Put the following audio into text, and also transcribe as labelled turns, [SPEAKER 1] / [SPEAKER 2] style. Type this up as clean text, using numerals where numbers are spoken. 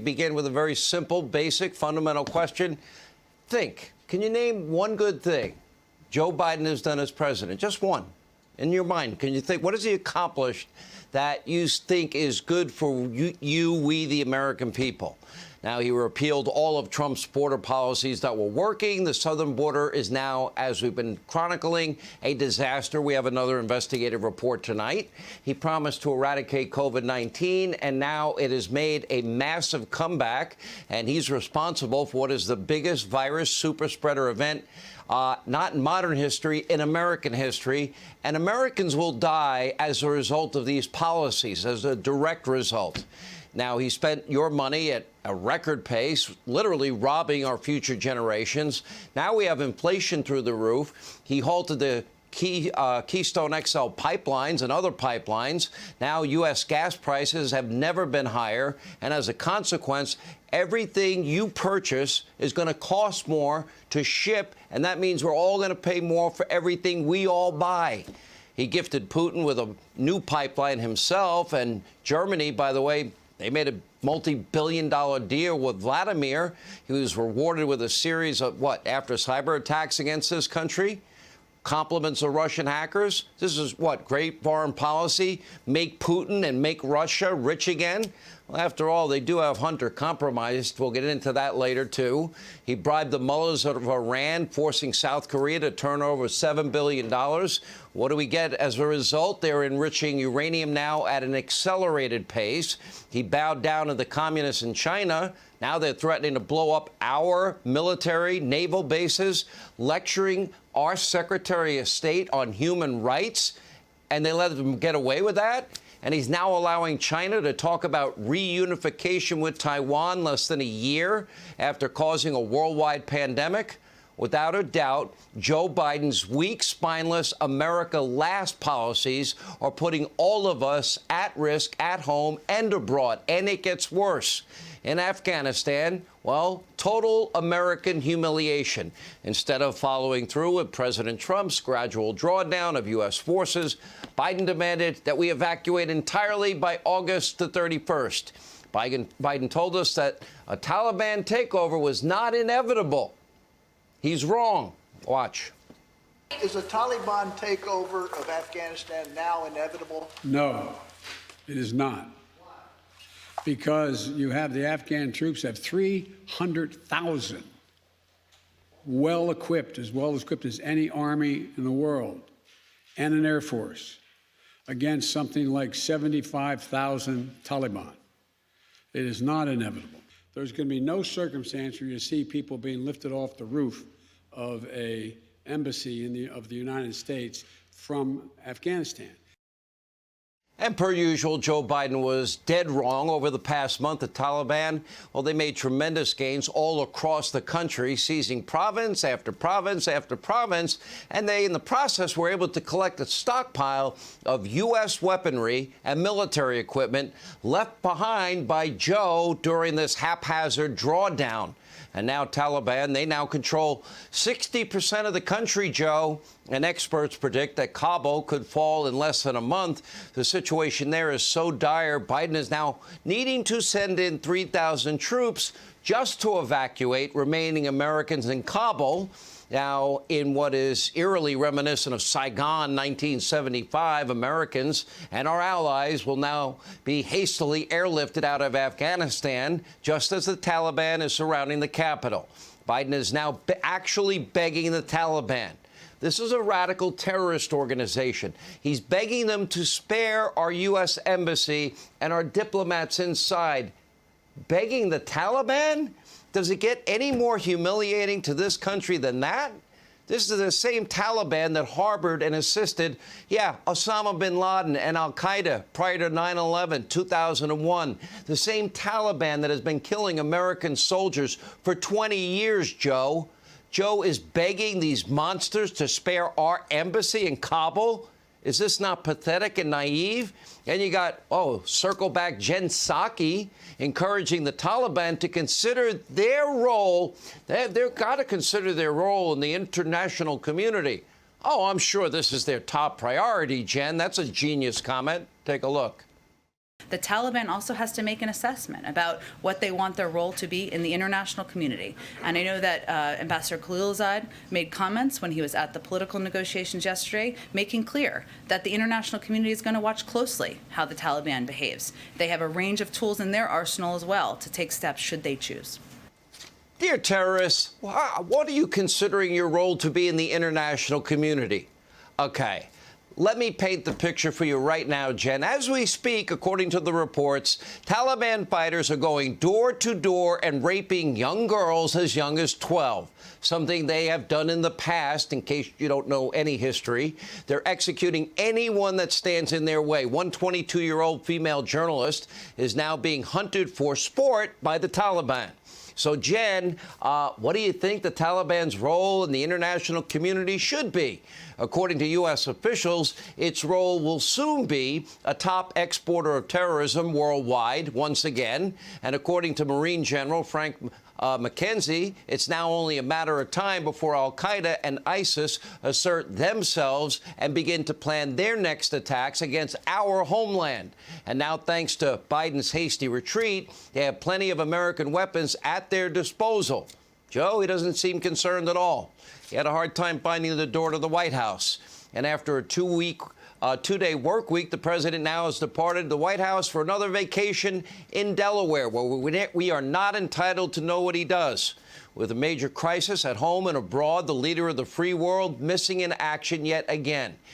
[SPEAKER 1] begin with a very simple, basic, fundamental question. Think, can you name one good thing Joe Biden has done as president? Just one. In your mind, can you think, what has he accomplished that you think is good for we, the American people? Now, he repealed all of Trump's border policies that were working. The southern border is now, as we've been chronicling, a disaster. We have another investigative report tonight. He promised to eradicate COVID-19, and now it has made a massive comeback, and he's responsible for what is the biggest virus super spreader event not in modern history, in American history. And Americans will die as a result of these policies, as a direct result. Now, he spent your money at a record pace, literally robbing our future generations. Now we have inflation through the roof. He halted the Keystone XL pipelines and other pipelines. Now U.S. gas prices have never been higher. And as a consequence, everything you purchase is going to cost more to ship. And that means we're all going to pay more for everything we all buy. He gifted Putin with a new pipeline himself. And Germany, by the way, they made a multi-billion-dollar deal with Vladimir. He was rewarded with a series of, after cyber attacks against this country? Compliments of Russian hackers? This is what, great foreign policy? Make Putin and make Russia rich again? Well, after all, they do have Hunter compromised. We'll get into that later, too. He bribed the mullahs of Iran, forcing South Korea to turn over $7 billion. What do we get as a result? They're enriching uranium now at an accelerated pace. He bowed down to the communists in China. Now they're threatening to blow up our military, naval bases, lecturing our Secretary of State on human rights, and they let them get away with that. And he's now allowing China to talk about reunification with Taiwan less than a year after causing a worldwide pandemic. Without a doubt, Joe Biden's weak, spineless, America last policies are putting all of us at risk at home and abroad. And it gets worse. In Afghanistan, well, total American humiliation. Instead of following through with President Trump's gradual drawdown of U.S. forces, Biden demanded that we evacuate entirely by August the 31st. Biden told us that a Taliban takeover was not inevitable. He's wrong. Watch.
[SPEAKER 2] Is a Taliban takeover of Afghanistan now inevitable?
[SPEAKER 3] No, it is not. Because you have the Afghan troops have 300,000 well-equipped, as well-equipped as any army in the world, and an air force against something like 75,000 Taliban. It is not inevitable. There's going to be no circumstance where you see people being lifted off the roof of an embassy of the United States from Afghanistan.
[SPEAKER 1] And per usual, Joe Biden was dead wrong. Over the past month, the Taliban, well, they made tremendous gains all across the country, seizing province after province after province. And they, in the process, were able to collect a stockpile of U.S. weaponry and military equipment left behind by Joe during this haphazard drawdown. And now Taliban, they now control 60% of the country, Joe. And experts predict that Kabul could fall in less than a month. The situation there is so dire, Biden is now needing to send in 3,000 troops just to evacuate remaining Americans in Kabul. Now, in what is eerily reminiscent of Saigon 1975, Americans and our allies will now be hastily airlifted out of Afghanistan, just as the Taliban is surrounding the capital. Biden is now actually begging the Taliban. This is a radical terrorist organization. He's begging them to spare our U.S. embassy and our diplomats inside. Begging the Taliban? Does it get any more humiliating to this country than that? This is the same Taliban that harbored and assisted, Osama bin Laden and al-Qaeda prior to 9/11, 2001. The same Taliban that has been killing American soldiers for 20 years, Joe. Joe is begging these monsters to spare our embassy in Kabul. Is this not pathetic and naive? And you got, circle back Jen Psaki encouraging the Taliban to consider their role. They've got to consider their role in the international community. Oh, I'm sure this is their top priority, Jen. That's a genius comment. Take a look.
[SPEAKER 4] The Taliban also has to make an assessment about what they want their role to be in the international community. And I know that Ambassador Khalilzad made comments when he was at the political negotiations yesterday, making clear that the international community is going to watch closely how the Taliban behaves. They have a range of tools in their arsenal as well to take steps should they choose.
[SPEAKER 1] Dear terrorists, what are you considering your role to be in the international community? Okay. Let me paint the picture for you right now, Jen. As we speak, according to the reports, Taliban fighters are going door to door and raping young girls as young as 12, something they have done in the past, in case you don't know any history. They're executing anyone that stands in their way. One 22-year-old female journalist is now being hunted for sport by the Taliban. So, Jen, what do you think the Taliban's role in the international community should be? According to U.S. officials, its role will soon be a top exporter of terrorism worldwide once again. And according to Marine General Frank McKenzie, it's now only a matter of time before al-Qaeda and ISIS assert themselves and begin to plan their next attacks against our homeland. And now, thanks to Biden's hasty retreat, they have plenty of American weapons at their disposal. Joe, he doesn't seem concerned at all. He had a hard time finding the door to the White House. And after a two-day work week, the president now has departed the White House for another vacation in Delaware, where we are not entitled to know what he does. With a major crisis at home and abroad, the leader of the free world missing in action yet again.